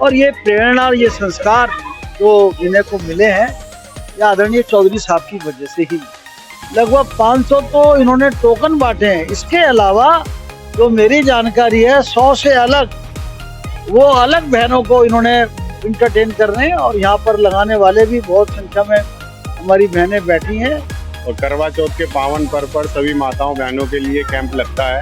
और ये प्रेरणा और ये संस्कार जो जिन्हें को मिले हैं ये आदरणीय चौधरी साहब की वजह से ही। लगभग 500 तो इन्होंने टोकन बांटे हैं। इसके अलावा जो मेरी जानकारी है 100 से अलग वो अलग बहनों को इन्होंने इंटरटेन कर रहे हैं और यहाँ पर लगाने वाले भी बहुत संख्या में हमारी बहनें बैठी हैं। और करवा चौथ के पावन पर्व पर सभी माताओं बहनों के लिए कैंप लगता है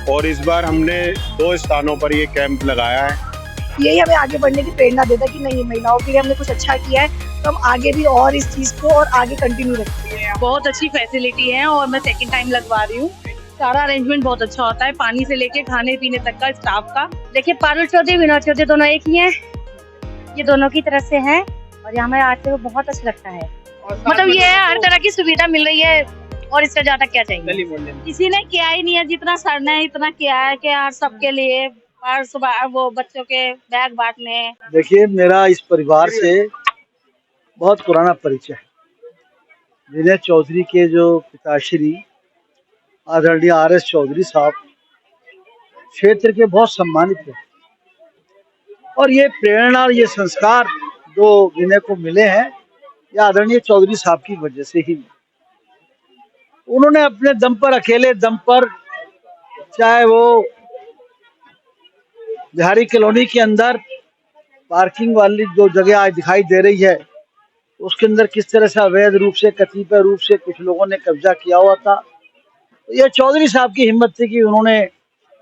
और इस बार हमने 2 स्थानों पर ये कैंप लगाया है। यही हमें आगे बढ़ने की प्रेरणा देता है कि नहीं, महिलाओं के लिए हमने कुछ अच्छा किया है तो हम आगे भी और इस चीज को और आगे कंटिन्यू रखते हैं। बहुत अच्छी फैसिलिटी है और मैं सेकंड टाइम लगवा रही हूँ। सारा अरेंजमेंट बहुत अच्छा होता है, पानी से लेके खाने पीने तक का स्टाफ का। देखिए पारुल चौधरी विनोद चौधरी दोनों एक ही हैं, ये दोनों की तरफ से हैं और यहाँ हमें आते हुए बहुत अच्छा लगता है। मतलब ये है हर तरह की सुविधा मिल रही है और इससे ज्यादा क्या चाहिए। किसी ने किया ही नहीं है जितना सर ने इतना किया है कि यार सबके लिए और सुबह वो बच्चों के बैग बांटने। देखिए मेरा इस परिवार से बहुत पुराना परिचय है। विनय चौधरी के जो पिताश्री आदरणीय RS चौधरी साहब क्षेत्र के बहुत सम्मानित हैं और ये प्रेरणा और ये संस्कार जो विनय को मिले हैं ये आदरणीय चौधरी साहब की वजह से ही। उन्होंने अपने दम पर, अकेले दम पर, चाहे वो बिहारी कॉलोनी के अंदर पार्किंग वाली जो जगह आज दिखाई दे रही है उसके अंदर किस तरह से अवैध रूप से, कतिपय रूप से कुछ लोगों ने कब्जा किया हुआ था। तो ये चौधरी साहब की हिम्मत थी कि उन्होंने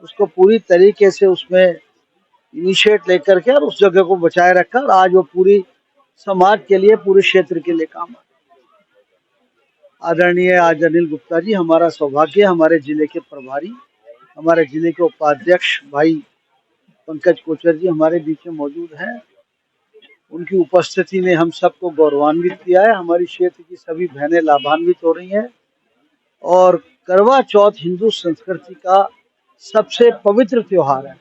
उसको पूरी तरीके से उसमें इनिशिएट लेकर के और उस जगह को बचाए रखा और आज वो पूरी समाज के लिए, पूरे क्षेत्र के लिए काम। आदरणीय आज अनिल गुप्ता जी, हमारा सौभाग्य, हमारे जिले के प्रभारी, हमारे जिले के उपाध्यक्ष भाई पंकज कोचर जी हमारे बीच में मौजूद हैं। उनकी उपस्थिति ने हम सबको गौरवान्वित किया है। हमारी क्षेत्र की सभी बहनें लाभान्वित हो रही हैं और करवा चौथ हिंदू संस्कृति का सबसे पवित्र त्योहार है।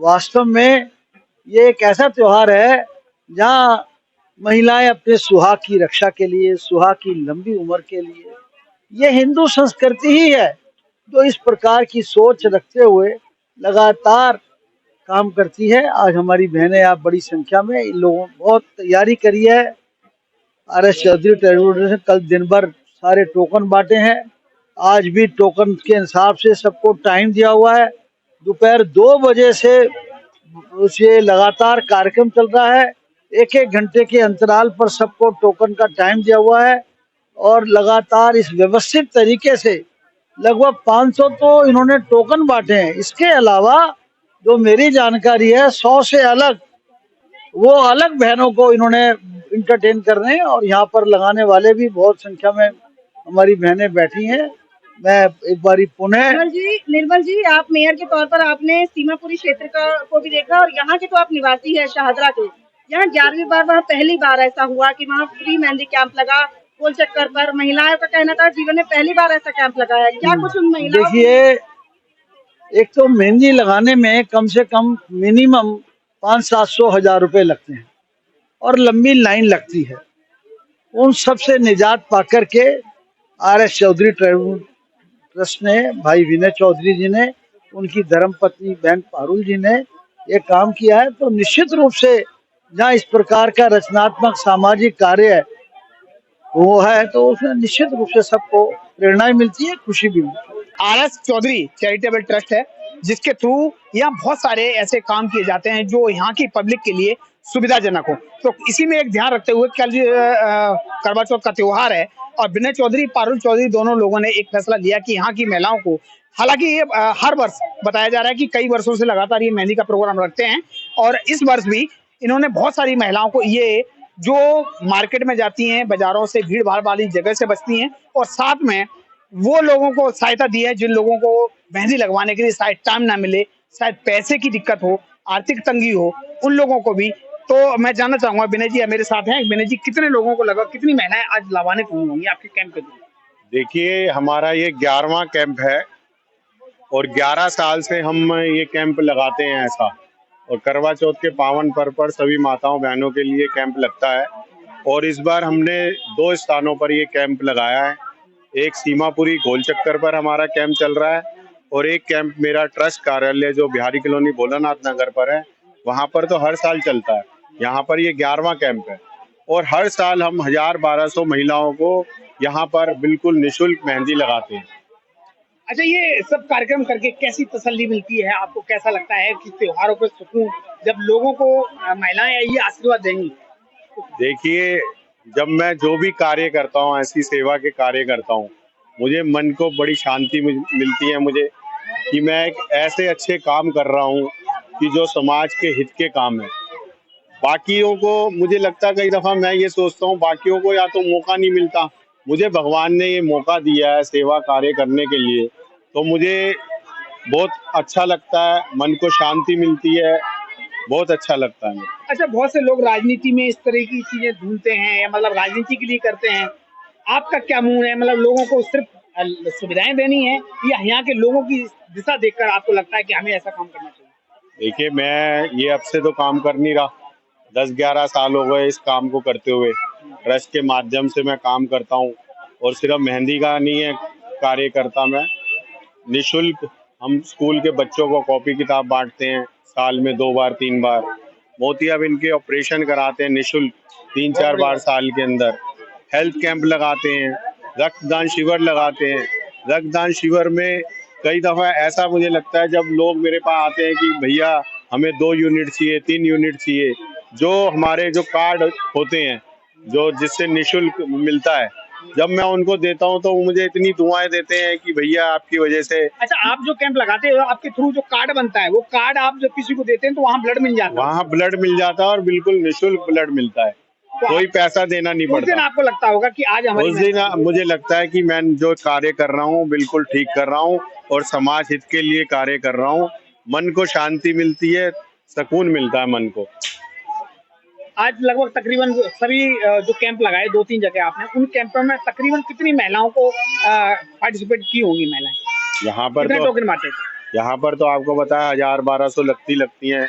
वास्तव में ये एक ऐसा त्योहार है जहाँ महिलाएं अपने सुहाग की रक्षा के लिए, सुहाग की लंबी उम्र के लिए, ये हिंदू संस्कृति ही है जो इस प्रकार की सोच रखते हुए लगातार काम करती है। आज हमारी बहनें आप बड़ी संख्या में, इन लोगों बहुत तैयारी करी है। RS चौधरी ट्रेवल्स ने कल दिन भर सारे टोकन बांटे हैं। आज भी टोकन के हिसाब से सबको टाइम दिया हुआ है। दोपहर 2 बजे से उसे लगातार कार्यक्रम चल रहा है। 1-1 घंटे के अंतराल पर सबको टोकन का टाइम दिया हुआ है और लगातार इस व्यवस्थित तरीके से लगभग 500 तो इन्होंने टोकन बांटे हैं। इसके अलावा जो मेरी जानकारी है 100 से अलग वो अलग बहनों को इन्होंने इंटरटेन कर रहे हैं और यहाँ पर लगाने वाले भी बहुत संख्या में हमारी बहनें बैठी हैं। मैं एक बारी पुनः निर्मल जी, आप मेयर के तौर पर आपने सीमापुरी क्षेत्र को भी देखा और यहाँ के तो आप निवासी है शाहदरा के। यहाँ 11वीं बार वहाँ पहली बार ऐसा हुआ कि वहाँ फ्री मेहंदी कैंप लगा गोल चक्कर पर। महिलाओं का कहना था जीवन में पहली बार ऐसा कैंप लगा है। क्या कुछ उन महिलाओं? देखिए, एक तो मेहंदी लगाने में कम से कम मिनिमम 500-700 रुपए लगते हैं और लंबी लाइन लगती है। उन सब से निजात पा करके RS चौधरी ट्रस्ट ने, भाई विनय चौधरी जी ने, उनकी धर्मपत्नी बहन पारुल जी ने ये काम किया है। तो निश्चित रूप से जहाँ इस प्रकार का रचनात्मक सामाजिक कार्य है वो है तो उसमें निश्चित रूप से सबको प्रेरणा मिलती है, खुशी भी मिलती है। RS चौधरी चैरिटेबल ट्रस्ट है जिसके थ्रू यहाँ बहुत सारे ऐसे काम किए जाते हैं जो यहाँ की पब्लिक के लिए सुविधाजनक हो। तो इसी में एक ध्यान रखते हुए कल करवा चौथ का त्योहार है और विनय चौधरी, पारुल चौधरी दोनों लोगों ने एक फैसला लिया कि यहाँ की महिलाओं को, हालांकि ये हर वर्ष बताया जा रहा है कि कई वर्षों से लगातार ये मेहंदी का प्रोग्राम रखते हैं और इस वर्ष भी इन्होंने बहुत सारी महिलाओं को, ये जो मार्केट में जाती हैं, बाजारों से, भीड़ भाड़ वाली जगह से बचती हैं और साथ में वो लोगों को सहायता दी है जिन लोगों को मेहंदी लगवाने के लिए शायद टाइम ना मिले, शायद पैसे की दिक्कत हो, आर्थिक तंगी हो, उन लोगों को भी। तो मैं जानना चाहूंगा, विनय जी मेरे साथ हैं। विनय जी, कितने लोगों को लगा, कितनी महिलाएं आज लगवाने को होंगी आपके कैंप के थ्रू? देखिए, हमारा ये 11वां कैंप है और 11 साल से हम ये कैंप लगाते हैं ऐसा। और करवा चौथ के पावन पर्व पर सभी माताओं बहनों के लिए कैंप लगता है और इस बार हमने 2 स्थानों पर ये कैंप लगाया है एक सीमापुरी गोल चक्कर पर हमारा कैंप चल रहा है, और एक कैंप मेरा ट्रस्ट कार्यालय जो बिहारी कॉलोनी भोलानाथ नगर पर है, वहाँ पर तो हर साल चलता है। यहाँ पर ये 11वां कैंप है, और हर साल हम 1000-1200 महिलाओं को यहाँ पर बिल्कुल निःशुल्क मेहंदी लगाते हैं। अच्छा, ये सब कार्यक्रम करके कैसी तसल्ली मिलती है आपको? कैसा लगता है कि त्योहारों पर सुकून जब लोगों को महिलाएं ये आशीर्वाद देंगी? देखिए, जब मैं जो भी कार्य करता हूँ, ऐसी सेवा के कार्य करता हूँ, मुझे मन को बड़ी शांति मिलती है मुझे, कि मैं एक ऐसे अच्छे काम कर रहा हूँ कि जो समाज के हित के काम है। बाकियों को मुझे लगता है, कई दफा मैं ये सोचता हूँ, बाकियों को या तो मौका नहीं मिलता, मुझे भगवान ने ये मौका दिया है सेवा कार्य करने के लिए, तो मुझे बहुत अच्छा लगता है, मन को शांति मिलती है, बहुत अच्छा लगता है मुझे। अच्छा, बहुत से लोग राजनीति में इस तरह की चीजें ढूंढते हैं, या मतलब राजनीति के लिए करते हैं। आपका क्या मुंह है? मतलब लोगों को सिर्फ सुविधाएं देनी है, या यहाँ के लोगों की दिशा देखकर आपको लगता है कि हमें ऐसा काम करना चाहिए? देखिए, मैं ये अब से तो काम कर नहीं रहा, 10-11 साल हो गए इस काम को करते हुए। ट्रस्ट के माध्यम से मैं काम करता हूँ, और सिर्फ मेहंदी का नहीं है कार्य करता मैं, निःशुल्क हम स्कूल के बच्चों को कॉपी किताब बांटते हैं, साल में 2 बार 3 बार। मोतियाबिंद के ऑपरेशन कराते हैं निःशुल्क 3-4 बार साल के अंदर। हेल्थ कैंप लगाते हैं, रक्तदान शिविर लगाते हैं। रक्तदान शिविर में कई दफ़ा ऐसा मुझे लगता है, जब लोग मेरे पास आते हैं कि भैया हमें 2 यूनिट चाहिए, 3 यूनिट चाहिए, जो हमारे जो कार्ड होते हैं, जो जिससे निःशुल्क मिलता है, जब मैं उनको देता हूं तो वो मुझे इतनी दुआएं देते हैं कि भैया आपकी वजह से। अच्छा, आप जो कैंप लगाते हो, आपके थ्रू जो कार्ड बनता है, वो कार्ड आप जब किसी को देते हैं तो वहाँ ब्लड मिल जाता है? वहाँ ब्लड मिल जाता है, और बिल्कुल निःशुल्क ब्लड मिलता है, कोई पैसा देना नहीं उस दिन पड़ता। आपको लगता होगा कि आज हमारी उस दिन मुझे लगता है कि मैं जो कार्य कर रहा हूँ बिल्कुल ठीक कर रहा हूँ, और समाज हित के लिए कार्य कर रहा हूँ। मन को शांति मिलती है, सुकून मिलता है मन को। आज लगभग तकरीबन सभी जो कैंप लगाए 2-3 जगह आपने, उन कैंपों में तकरीबन कितनी महिलाओं को पार्टिसिपेट की होंगी महिलाएं? यहाँ पर कितने तो टोकन बांटे थे? यहाँ पर तो आपको बताया 1000-1200 लगती हैं।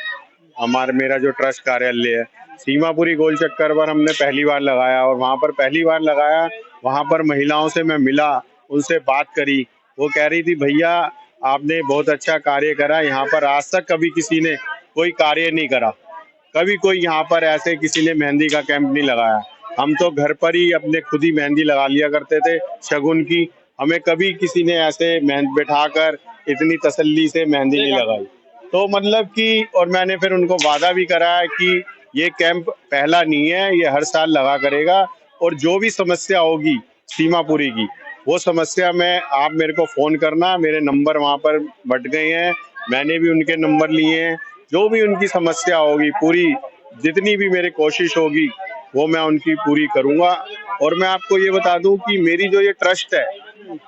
मेरा जो ट्रस्ट कार्यालय है, सीमापुरी गोल चक्कर पर हमने पहली बार लगाया, और वहाँ पर पहली बार लगाया, वहाँ पर महिलाओं से मैं मिला, उनसे बात करी। वो कह रही थी भैया आपने बहुत अच्छा कार्य करा, यहाँ पर आज तक कभी किसी ने कोई कार्य नहीं करा, कभी कोई यहाँ पर ऐसे किसी ने मेहंदी का कैंप नहीं लगाया। हम तो घर पर ही अपने खुद ही मेहंदी लगा लिया करते थे शगुन की, हमें कभी किसी ने ऐसे मेहंदी बैठाकर इतनी तसल्ली से मेहंदी नहीं लगाई। तो मतलब कि, और मैंने फिर उनको वादा भी करा है कि ये कैंप पहला नहीं है, ये हर साल लगा करेगा, और जो भी समस्या होगी सीमापुरी की, वो समस्या में आप मेरे को फोन करना, मेरे नंबर वहाँ पर बट गए हैं, मैंने भी उनके नंबर लिए हैं। जो भी उनकी समस्या होगी, पूरी जितनी भी मेरी कोशिश होगी वो मैं उनकी पूरी करूंगा। और मैं आपको ये बता दूं कि मेरी जो ये ट्रस्ट है,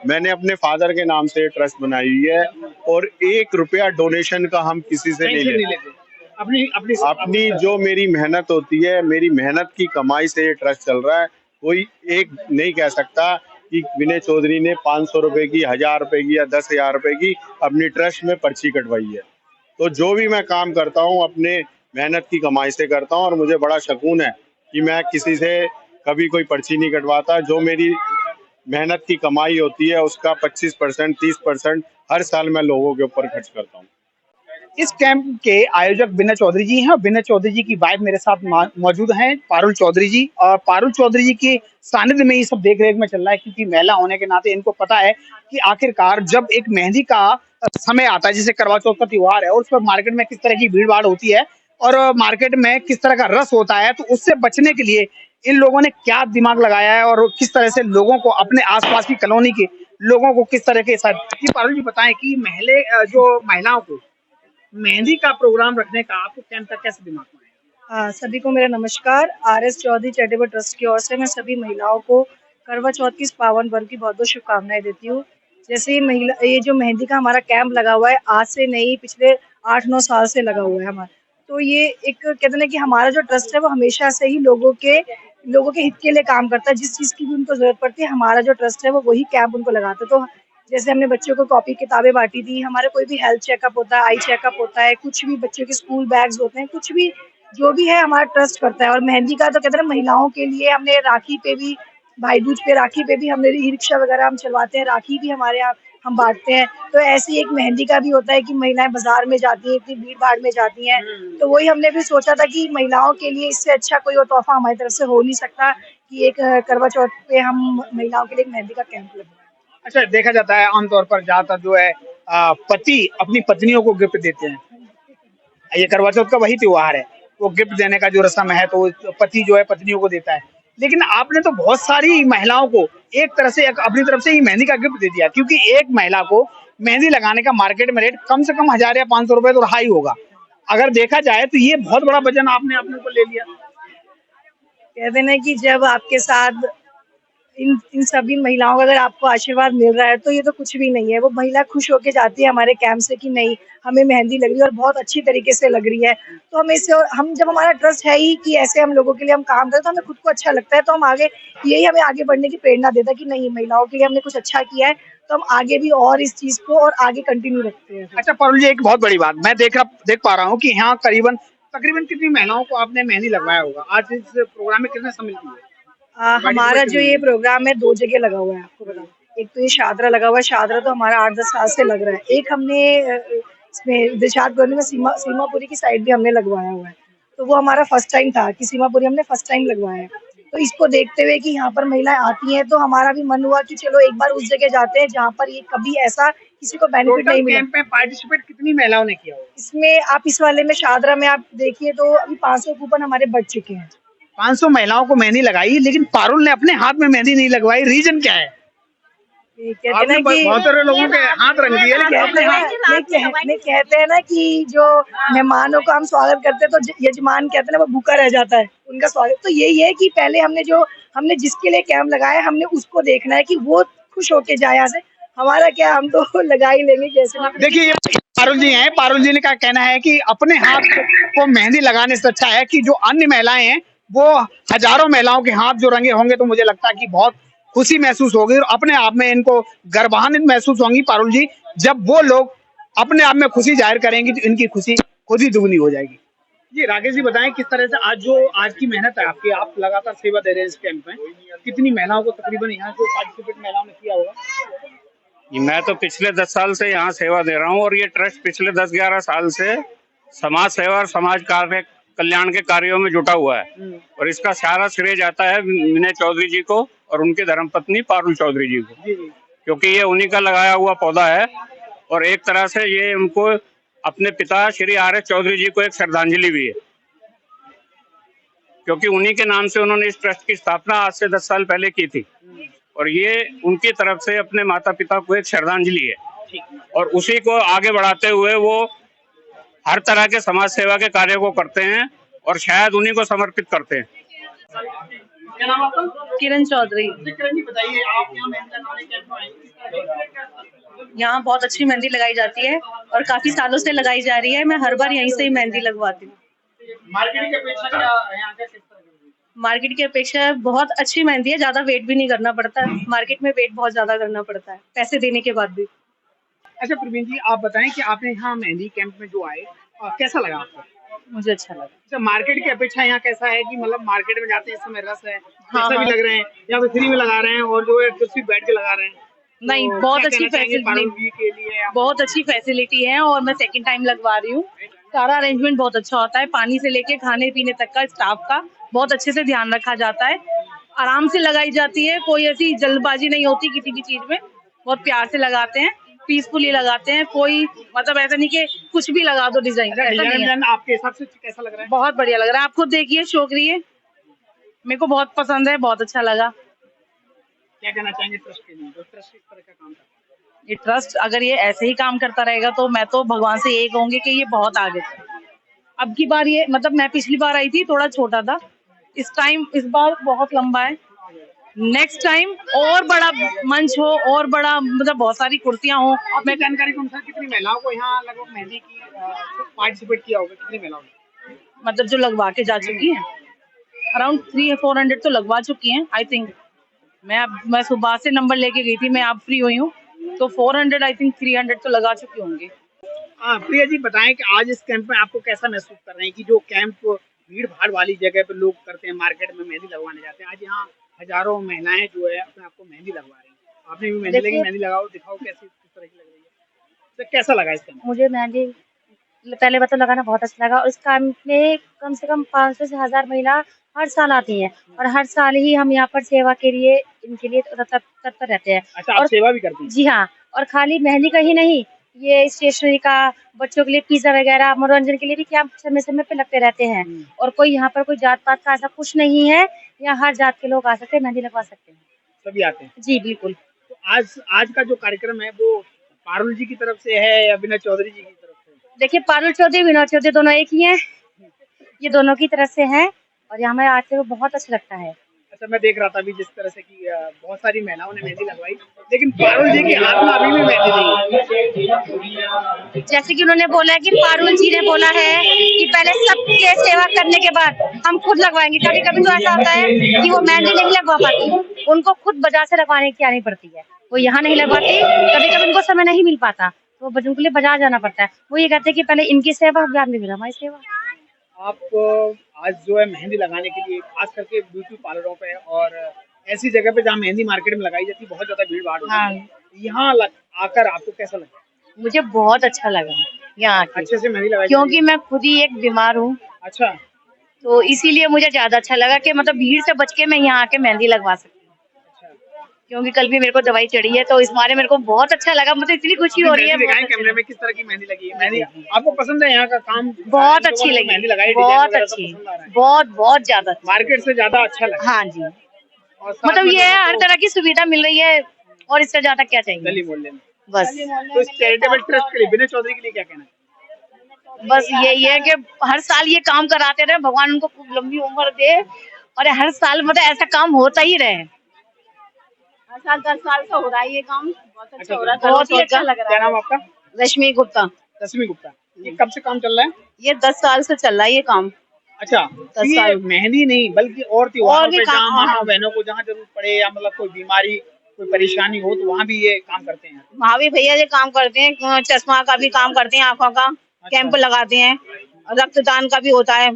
मैंने अपने फादर के नाम से ट्रस्ट बनाई हुई है, और 1 रुपया डोनेशन का हम किसी से नहीं लेते। अपनी जो मेरी मेहनत होती है, मेरी मेहनत की कमाई से ये ट्रस्ट चल रहा है। कोई एक नहीं कह सकता कि विनय चौधरी ने 500 रुपए की, 1000 रुपए की या 10,000 रुपए की अपनी ट्रस्ट में पर्ची कटवाई है। तो जो भी मैं काम करता हूँ अपने मेहनत की कमाई से करता हूँ, और मुझे बड़ा शकून है कि मैं किसी से कभी कोई पर्ची नहीं कटवाता। जो मेरी मेहनत की कमाई होती है उसका 25% 30% हर साल मैं लोगों के ऊपर खर्च करता हूँ। इस कैंप के आयोजक विनय चौधरी जी हैं। विनय चौधरी जी की वाइफ मेरे साथ मौजूद हैं, पारुल चौधरी जी, और पारुल चौधरी जी के सानिध्य में ये सब देख रेख में चल रहा है, क्योंकि महिला होने के नाते इनको पता है कि आखिरकार जब एक मेहंदी का समय आता है, जैसे करवा चौथ का त्योहार है, और उस पर मार्केट में किस तरह की भीड़ भाड़ होती है, और मार्केट में किस तरह का रस होता है, तो उससे बचने के लिए इन लोगों ने क्या दिमाग लगाया है, और किस तरह से लोगों को, अपने आसपास की कॉलोनी के लोगों को किस तरह के साथ। पारुल जी बताएं कि जो महिलाओं को मेहंदी का प्रोग्राम रखने का आपको कैंप का कैसे दिमाग में आया? सभी को मेरा नमस्कार। RS चौधरी चैरिटेबल ट्रस्ट की ओर से मैं सभी महिलाओं को करवा चौथ की इस पावन पर्व की बहुत बहुत शुभकामनाएं देती हूँ। जैसे ये जो मेहंदी का हमारा कैंप लगा हुआ है, आज से नहीं, पिछले 8-9 साल से लगा हुआ है हमारा। तो ये एक कहते हैं कि हमारा जो ट्रस्ट है वो हमेशा से ही लोगों के हित के लिए काम करता है। जिस चीज़ की भी उनको जरूरत पड़ती है, हमारा जो ट्रस्ट है वो वही कैंप उनको लगाता है। तो जैसे हमने बच्चों को कॉपी किताबें बांटी थी, हमारे कोई भी हेल्थ चेकअप होता है, आई चेकअप होता है, कुछ भी बच्चों के स्कूल बैग्स होते हैं, कुछ भी जो भी है हमारा ट्रस्ट करता है। और मेहंदी का तो कहते हैं महिलाओं के लिए हमने राखी पे भी भाई दूज पे, राखी पे भी हमने ई रिक्शा वगैरह हम चलवाते हैं, राखी भी हमारे यहाँ हम बांटते हैं। तो ऐसे ही एक मेहंदी का भी होता है कि महिलाएं बाजार में जाती हैं, इतनी भीड़ भाड़ में जाती हैं, तो वही हमने भी सोचा था कि महिलाओं के लिए इससे अच्छा कोई और तोहफा हमारी तरफ से हो नहीं सकता कि एक करवा चौथ पे हम महिलाओं के लिए एक मेहंदी का कैंप लगवाएं। अच्छा, देखा जाता है आमतौर पर ज्यादातर जो है पति अपनी पत्नियों को गिफ्ट देते हैं। ये करवा चौथ का वही त्योहार है, वो गिफ्ट देने का जो रस्म है तो पति जो है पत्नियों को देता है। लेकिन आपने तो बहुत सारी महिलाओं को एक तरह से अपनी तरफ से ही मेहंदी का गिफ्ट दे दिया, क्योंकि एक महिला को मेहंदी लगाने का मार्केट में रेट कम से कम 1000 या 500 रुपए तो रहा ही होगा। अगर देखा जाए तो ये बहुत बड़ा वजन आपने अपने ऊपर ले लिया। कहते हैं ना कि जब आपके साथ इन इन सभी महिलाओं का अगर आपको आशीर्वाद मिल रहा है तो ये तो कुछ भी नहीं है। वो महिला खुश होके जाती है हमारे कैंप से कि नहीं, हमें मेहंदी लग रही है और बहुत अच्छी तरीके से लग रही है। तो हमें इससे, हम जब हमारा ट्रस्ट है ही कि ऐसे हम लोगों के लिए हम काम करें, तो हमें खुद को अच्छा लगता है, तो हम आगे, यही हमें आगे बढ़ने की प्रेरणा देता है कि नहीं, महिलाओं के लिए हमने कुछ अच्छा किया है, तो हम आगे भी और इस चीज को और आगे कंटिन्यू रखते हैं। अच्छा पारुल जी, एक बहुत बड़ी बात मैं देख पा रहा हूँ कि यहाँ तकरीबन कितनी महिलाओं को आपने मेहंदी लगवाया होगा। आज इस प्रोग्राम में कितने सम्मिलित हुए? हमारा जो ये प्रोग्राम है 2 जगह लगा हुआ है, आपको बताऊं। एक तो ये शादरा लगा हुआ है, शादरा तो हमारा 8-10 साल से लग रहा है। एक हमने इसमें दिलशाद कॉलोनी में सीमापुरी की साइड भी हमने लगवाया हुआ है। तो वो हमारा फर्स्ट टाइम था कि सीमापुरी हमने फर्स्ट टाइम लगवाया है। तो इसको देखते हुए कि यहाँ पर महिलाएं आती हैं, तो हमारा भी मन हुआ कि चलो एक बार उस जगह जाते हैं जहाँ पर ये कभी ऐसा किसी को बेनिफिट नहीं मिला। कैंप में पार्टिसिपेट कितनी महिलाओं ने किया होगा? इसमें आप इस वाले में शादरा में आप देखिए तो अभी 500 कूपन हमारे बढ़ चुके हैं। 500 महिलाओं को मेहंदी लगाई, लेकिन पारुल ने अपने हाथ में मेहंदी नहीं लगवाई। रीजन क्या है? कहते हैं आपने ना कि बहुत सारे लोगों के हाथ रंग दिए, लेकिन कहते हैं ना कि जो मेहमानों का हम स्वागत करते हैं तो यजमान कहते हैं ना वो भूखा रह जाता है उनका स्वागत। तो यही है कि पहले हमने जिसके लिए कैंप लगाया, हमने उसको देखना है कि वो खुश होके जाए यहाँ से। हमारा क्या, हम तो लगा ही लेंगे कैसे ना। देखिए ये पारुल जी हैं। पारुल जी ने का कहना है कि अपने हाथ को मेहंदी लगाने से अच्छा है कि जो अन्य महिलाएं हैं वो हजारों महिलाओं के हाथ जो रंगे होंगे, तो मुझे लगता है कि बहुत खुशी महसूस होगी और अपने आप में इनको गर्वान्वित महसूस होंगी पारुल जी। जब वो लोग अपने आप में खुशी जाहिर करेंगी तो इनकी खुशी खुद ही दुगनी हो जाएगी। जी राकेश जी, बताएं किस तरह से आज की मेहनत है आपकी, आप लगातार सेवा दे रहे हैं इस कैंप में, कितनी महिलाओं को तकरीबन यहाँ जो पार्टिसिपेट महिलाओं ने किया होगा? मैं तो पिछले 10 साल से यहाँ सेवा दे रहा हूँ और ये ट्रस्ट पिछले 10-11 साल से समाज सेवा और समाज कार्य कल्याण के कार्यों में जुटा हुआ है। और इसका सारा श्रेय जाता है विनय चौधरी जी को और उनकी धर्मपत्नी पारुल चौधरी जी को, क्योंकि ये उन्हीं का लगाया हुआ पौधा है। और एक तरह से ये उनको अपने पिता श्री RS चौधरी जी को एक श्रद्धांजलि भी है, क्योंकि उन्हीं के नाम से उन्होंने इस ट्रस्ट की स्थापना आज से 10 साल पहले की थी। और ये उनकी तरफ से अपने माता पिता को एक श्रद्धांजलि है और उसी को आगे बढ़ाते हुए वो हर तरह के समाज सेवा के कार्य को करते हैं और शायद उन्हीं को समर्पित करते हैं। क्या नाम आपका? किरण चौधरी। किरण जी बताइए, आप यहाँ मेहंदी लगाने कैंप में आए? यहाँ बहुत अच्छी मेहंदी लगाई जाती है और काफी सालों से लगाई जा रही है। मैं हर बार यहीं से ही मेहंदी लगवाती हूँ। मार्केट की अपेक्षा क्या यहाँ का किस तरह की? मार्केट की अपेक्षा बहुत अच्छी मेहंदी है, ज्यादा वेट भी नहीं करना पड़ता है। मार्केट में वेट बहुत ज्यादा करना पड़ता है पैसे देने के बाद भी। अच्छा प्रवीण जी, आप बताएं कि आपने यहाँ मेहंदी कैंप में जो आए कैसा लगा आपको? मुझे अच्छा लगा। अच्छा, मार्केट की अपेक्षा यहाँ कैसा है कि मतलब मार्केट में जाते हैं इस समय रस है, हाँ, पैसा भी लग रहे हैं, या फिर फ्री में लगा रहे हैं और जो है कुर्सी बैठ के लगा रहे हैं? नहीं, तो बहुत क्या अच्छी कहना चाहेंगे पारुल फैसिलिटी, जी के लिए आप? बहुत अच्छी फैसिलिटी है और मैं सेकंड टाइम लगवा रही हूँ। सारा अरेंजमेंट बहुत अच्छा होता है, पानी से लेके खाने पीने तक का स्टाफ का बहुत अच्छे से ध्यान रखा जाता है। आराम से लगाई जाती है, कोई ऐसी जल्दबाजी नहीं होती किसी भी चीज में। बहुत प्यार से लगाते हैं, पीसफुली लगाते हैं। कोई मतलब ऐसा नहीं कि कुछ भी लगा दो डिजाइन, ऐसा नहीं है। आपके हिसाब से कैसा लग रहा है? बहुत बढ़िया लग रहा है, आप खुद देखिए, शो करिए। मेरे को बहुत पसंद है, बहुत अच्छा लगा। क्या कहना चाहेंगे ट्रस्ट के लिए, जो ट्रस्ट इस तरह का काम करता है? ये ट्रस्ट अगर ये ऐसे ही काम करता रहेगा तो मैं तो भगवान से यही कहूंगी कि ये बहुत आगे चले। अब की बार ये मतलब मैं पिछली बार आई थी थोड़ा छोटा था, इस बार बहुत लंबा है। नेक्स्ट टाइम और बड़ा मंच हो और बड़ा मतलब बहुत सारी कुर्सियां हो। मैं जानकारी के अनुसार कितनी महिलाओं को यहाँ लगभग मेहंदी की पार्टिसिपेट किया होगा, कितनी महिलाओं ने? मतलब जो लगवा के जा चुकी हैं अराउंड 300-400 तो लगवा चुकी हैं आई थिंक। मैं सुबह से नंबर लेके गई थी, मैं अब फ्री हुई हूँ तो 400 आई थिंक 300 तो लगा चुकी होंगी। प्रिया जी बताएं कि आज इस कैंप में आपको कैसा महसूस कर रहे हैं कि जो कैंप भीड़ भाड़ वाली जगह पे लोग करते हैं, मार्केट में मेहंदी लगवाने जाते हैं, आज यहाँ हजारों महिलाएं जो है अपने आप को मेहंदी लगवा रही हैं। आपने भी मेहंदी लगी, देखिए मेहंदी लगाओ, दिखाओ कैसी किस तरह की लग रही है, तो कैसा लगा इसका? मुझे मेहंदी पहले बात तो लगाना बहुत अच्छा लगा और इस काम में कम से कम 500 से 1000 महिला हर साल आती हैं और हर साल ही हम यहाँ पर सेवा के लिए इनके लिए तत्पर रहते हैं। अच्छा, आप और सेवा भी करती हैं? जी हाँ, और खाली मेहंदी का ही नहीं, ये स्टेशनरी का, बच्चों के लिए पिज़्ज़ा वगैरह, मनोरंजन के लिए भी कैंप समय-समय पे लगते रहते हैं। और कोई यहाँ पर कोई जात-पात का ऐसा कुछ नहीं है, यहाँ हर जात के लोग आ सकते हैं, मेहंदी लगवा सकते हैं। सभी आते हैं? जी, बिल्कुल। तो आज का जो कार्यक्रम है वो पारुल जी की तरफ से है या विनोद चौधरी जी की तरफ से? देखिए पारुल चौधरी, विनोद चौधरी दोनों एक ही हैं। ये दोनों की तरफ से हैं और यहाँ हमें आते हुए बहुत अच्छा लगता है। अच्छा, मैं देख रहा था अभी जिस तरह से कि बहुत सारी महिलाओं ने मेहंदी लगवाई, लेकिन पारुल जी के हाथ में अभी भी मेहंदी नहीं है। जैसे कि उन्होंने बोला है कि पारुल जी ने बोला है कि पहले सबके सेवा करने के बाद हम खुद लगवाएंगे। कभी-कभी तो ऐसा होता है कि वो मेहंदी नहीं लगवा पाती, उनको खुद बाजार से लगवाने की आनी पड़ती है। वो यहाँ नहीं लगवाती, कभी-कभी उनको समय नहीं मिल पाता, तो उनके लिए बाजार जाना पड़ता है। वो ये कहते हैं कि पहले इनकी सेवा, बाद में हमारी सेवा। आप आज जो है मेहंदी लगाने के लिए खास करके ब्यूटी पार्लरों पे और ऐसी जगह पे जहाँ मेहंदी मार्केट में लगाई जाती है बहुत ज्यादा भीड़ भाड़ होती है, यहाँ आकर आपको कैसा लगा? मुझे बहुत अच्छा लगा यहाँ आके, अच्छे से मेहंदी लगाई क्योंकि मैं खुद ही एक बीमार हूँ, अच्छा, तो इसीलिए मुझे ज्यादा अच्छा लगा कि मतलब भीड़ से बच के मैं यहाँ आके मेहंदी लगवा सकती हूँ। क्योंकि कल भी मेरे को दवाई चढ़ी है, तो इस बारे मेरे को बहुत अच्छा लगा, मुझे इतनी खुशी हो रही है। दिखाएं कैमरे में किस तरह की मेहंदी लगी है? मेहंदी आपको पसंद है? यहाँ का काम बहुत अच्छी लगी, मेहंदी लगाई, बहुत अच्छी, बहुत ज्यादा मार्केट से ज्यादा अच्छा लगा। हाँ जी, मतलब ये है हर तरह की सुविधा मिल रही है और इससे ज्यादा क्या चाहिए गली मोहल्ले में बस। तो इस चैरिटेबल ट्रस्ट के लिए विनोद चौधरी के लिए क्या कहना है? बस यही है कि हर साल ये काम कराते रहे, भगवान उनको खूब लंबी उम्र दे और हर साल मतलब ऐसा काम होता ही रहे। हर साल 10 साल से हो रहा है ये काम, बहुत अच्छा हो रहा है, बहुत ही अच्छा लग क्या रहा है। नाम आपका? रश्मि गुप्ता। रश्मि गुप्ता, ये कब से काम चल रहा है? ये 10 साल से चल रहा है ये काम। अच्छा, 10 ये साल मेहंदी नहीं बल्कि और त्योहारों भी पे काम, जहाँ माता हाँ। बहनों को जहाँ जरूरत पड़े या मतलब कोई बीमारी कोई परेशानी हो तो वहाँ भी ये काम करते हैं। वहाँ भी भैया ये काम करते हैं, चश्मा का भी काम करते हैं, आँखों का कैंप लगाते हैं, रक्तदान का भी होता है।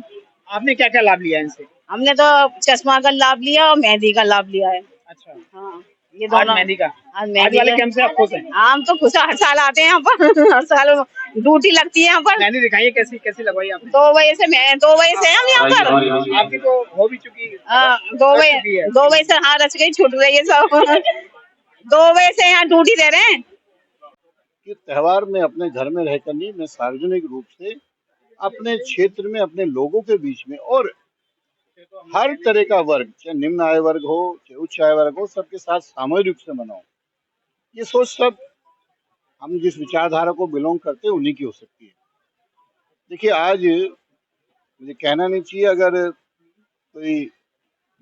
आपने क्या क्या लाभ लिया इनसे? हमने तो चश्मा का लाभ लिया और मेहंदी का लाभ लिया है। अच्छा, हाँ, ये आज दोनों मेहंदी का आज आज मेहंदी वाले का। कैंप से आप खुश हैं? हम तो खुश हर साल आते हैं यहाँ पर हर साल ड्यूटी लगती है यहाँ पर। मेहंदी दिखाइए कैसी कैसी लगवाई आपने? 2 बजे से हम यहाँ पर। आपकी तो हो भी चुकी है। 2 बजे से हाँ रच गई, छूट गई है सब 2 बजे से यहाँ ड्यूटी दे रहे हैं। कि त्योहार में अपने घर में रहकर नहीं, मैं सार्वजनिक रूप से अपने क्षेत्र में अपने लोगों के बीच में और हर तरह का वर्ग, चाहे निम्न आय वर्ग हो चाहे उच्च आय वर्ग हो, सबके साथ सामूहिक रूप से मनाऊं। ये सोच सब हम जिस विचारधारा को बिलोंग करते हैं उन्हीं की हो सकती है। देखिए आज मुझे कहना नहीं चाहिए, अगर कोई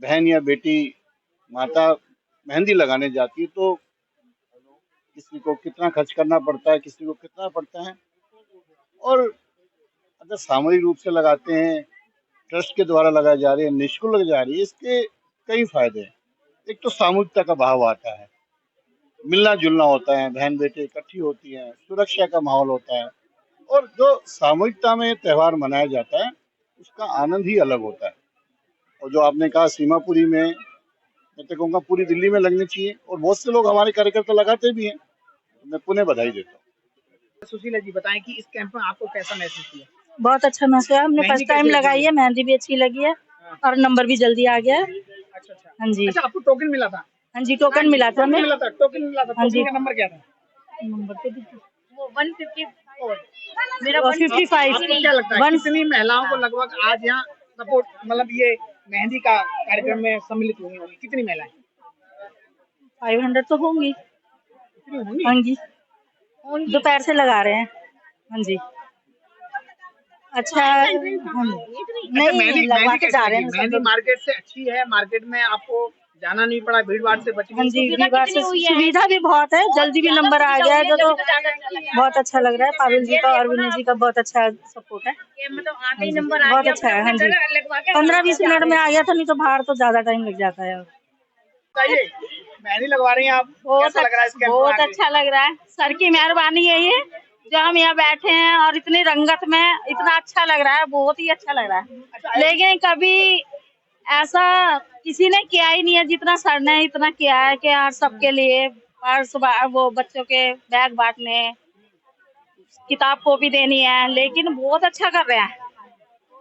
बहन या बेटी माता मेहंदी लगाने जाती है तो किसी को कितना खर्च करना पड़ता है, किसी को कितना पड़ता है, और अगर सामूहिक रूप से लगाते हैं, ट्रस्ट के द्वारा लगाई जा रही है, निःशुल्क लग जा रही है, इसके कई फायदे हैं। एक तो सामूहिकता का भाव आता है, मिलना जुलना होता है, बहन बेटे इकट्ठी होती हैं, सुरक्षा का माहौल होता है, और जो सामूहिकता में त्योहार मनाया जाता है उसका आनंद ही अलग होता है। और जो आपने कहा सीमापुरी में, मैं तो कहूँगा पूरी दिल्ली में लगनी चाहिए, और बहुत से लोग हमारे कार्यकर्ता लगाते भी हैं, तो मैं पुनः बधाई देता हूँ। सुशीला जी बताएं कि इस कैंप में आपको कैसा महसूस किया? बहुत अच्छा महसूस हुआ, हमने मेहंदी फर्स्ट टाइम कैसी लगाई है, मेहंदी भी अच्छी लगी है और नंबर भी जल्दी आ गया है। अच्छा अच्छा, हाँ जी, अच्छा आपको टोकन मिला था? हाँ जी, टोकन मिला था हमें। टोकन मिला था। हाँ जी। टोकन का नंबर क्या था? नंबर तो वो 154 मेरा 155। आपको क्या लगता है कितनी महिलाओं को लगभग आज यहाँ सपोर्ट मतलब ये मेहंदी का कार्यक्रम में सम्मिलित हुई होंगी? कितनी महिलाएं? 500 तो होंगी। कितनी होंगी? हाँ जी, दोपहर से लगा रहे हैं। हाँ जी, अच्छा हाँ जी। नहीं मेहंदी लगवा मेहंदी के कैसी जा रहे लगी? हैं सब मेहंदी लोग। मार्केट से अच्छी है? मार्केट में आपको जाना नहीं पड़ा, भीड़ भाड़ से बच हाँ गई? जी, दीवार से सुविधा भी बहुत है, जल्दी भी नंबर आ गया है, तो बहुत अच्छा लग रहा है। पारुल जी का और विनय जी का बहुत अच्छा सपोर्ट है, मतलब हाँ आते ही जी, नंबर आ बहुत गया, अच्छा है। हाँ जी, 15-20 मिनट में आ गया था, नहीं तो बाहर तो ज्यादा टाइम लग जाता है। बताइए, मेहंदी लगवा रही हैं आप, कैसा लग रहा है इस कैंप में बहुत आके? अच्छा लग रहा है, सर की मेहरबानी है ये जो हम यहाँ बैठे हैं और इतनी रंगत में इतना अच्छा लग रहा है, बहुत ही अच्छा लग रहा है। लेकिन कभी ऐसा किसी ने किया ही नहीं है जितना सर ने इतना किया है कि यार सबके लिए पर्स वो बच्चों के बैग बांटने, किताब कॉपी देनी है, लेकिन बहुत अच्छा कर रहे हैं।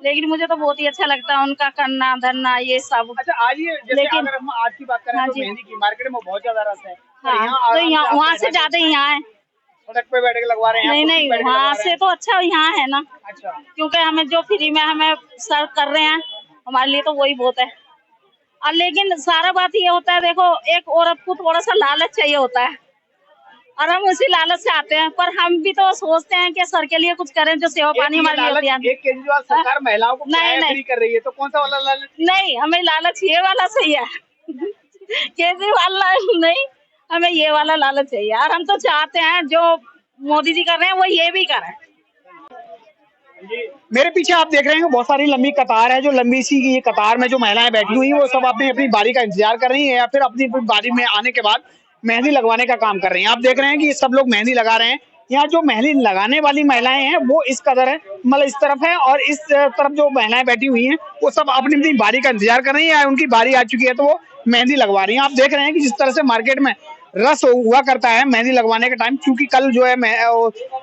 लेकिन मुझे तो बहुत ही अच्छा लगता है उनका करना धरना ये सब। अच्छा, आज ये जैसे लेकिन अगर हम आज की बात करें हाँ तो जी, मेहंदी की मार्केट में बहुत ज्यादा रस है। हाँ, तो यहाँ वहाँ से ज्यादा यहाँ है। सड़क पे बैठ के लगवा रहे हैं, नहीं नहीं, वहाँ से तो अच्छा यहाँ है ना। अच्छा, क्योंकि हमें जो फ्री में हमें सर्व कर रहे हैं, हमारे लिए तो वही बहुत है। और लेकिन सारा बात ये होता है, देखो एक औरत को थोड़ा सा लालच चाहिए होता है और हम उसी लालच से आते हैं, पर हम भी तो सोचते हैं कि सर के लिए कुछ करें, जो सेवा पानी हमारे लिए होती है। एक केजरीवाल सरकार महिलाओं को नहीं फ्री कर रही है, तो कौन सा वाला लालच? नहीं, हमें लालच ये वाला सही है। केजरीवाल नहीं, हमें ये वाला लालच चाहिए। और हम तो चाहते हैं जो मोदी जी कर रहे हैं वो ये भी करें। मेरे पीछे आप देख रहे हैं बहुत सारी लंबी कतार है। जो लंबी सी ये कतार में जो महिलाएं बैठी हुई हैं वो सब अपनी अपनी बारी का इंतजार कर रही हैं या फिर अपनी बारी में आने के बाद मेहंदी लगवाने का काम कर रही हैं। आप देख रहे हैं कि ये सब लोग मेहंदी लगा रहे हैं। यहाँ जो मेहंदी लगाने वाली महिलाएं हैं वो इस कदर है, मतलब इस तरफ है, और इस तरफ जो महिलाएं बैठी हुई हैं वो सब अपनी अपनी बारी का इंतजार कर रही है। उनकी बारी आ चुकी है तो वो मेहंदी लगवा रही है। आप देख रहे हैं कि जिस तरह से मार्केट में रस हुआ करता है मेहंदी लगवाने के टाइम, क्योंकि कल जो है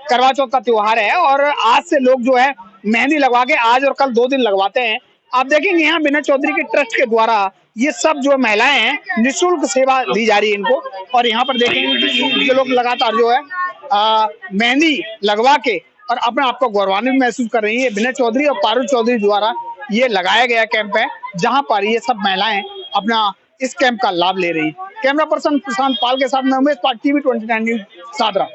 करवा चौथ का त्योहार है और आज से लोग जो है मेहंदी लगवा के आज और कल 2 दिन लगवाते हैं। आप देखेंगे यहाँ विनय चौधरी के ट्रस्ट के द्वारा ये सब जो महिलाएं हैं निःशुल्क सेवा दी जा रही है इनको। और यहाँ पर देखेंगे कि ये लोग लगातार जो है मेहंदी लगवा के और अपने आप को गौरवान्वित महसूस कर रही है। विनय चौधरी और पारुल चौधरी द्वारा ये लगाया गया कैंप है जहाँ पर ये सब महिलाएं अपना इस कैंप का लाभ ले रही है। कैमरा पर्सन प्रशांत पाल के साथ में उमेश पाल, TV 29 न्यूज, सादरा।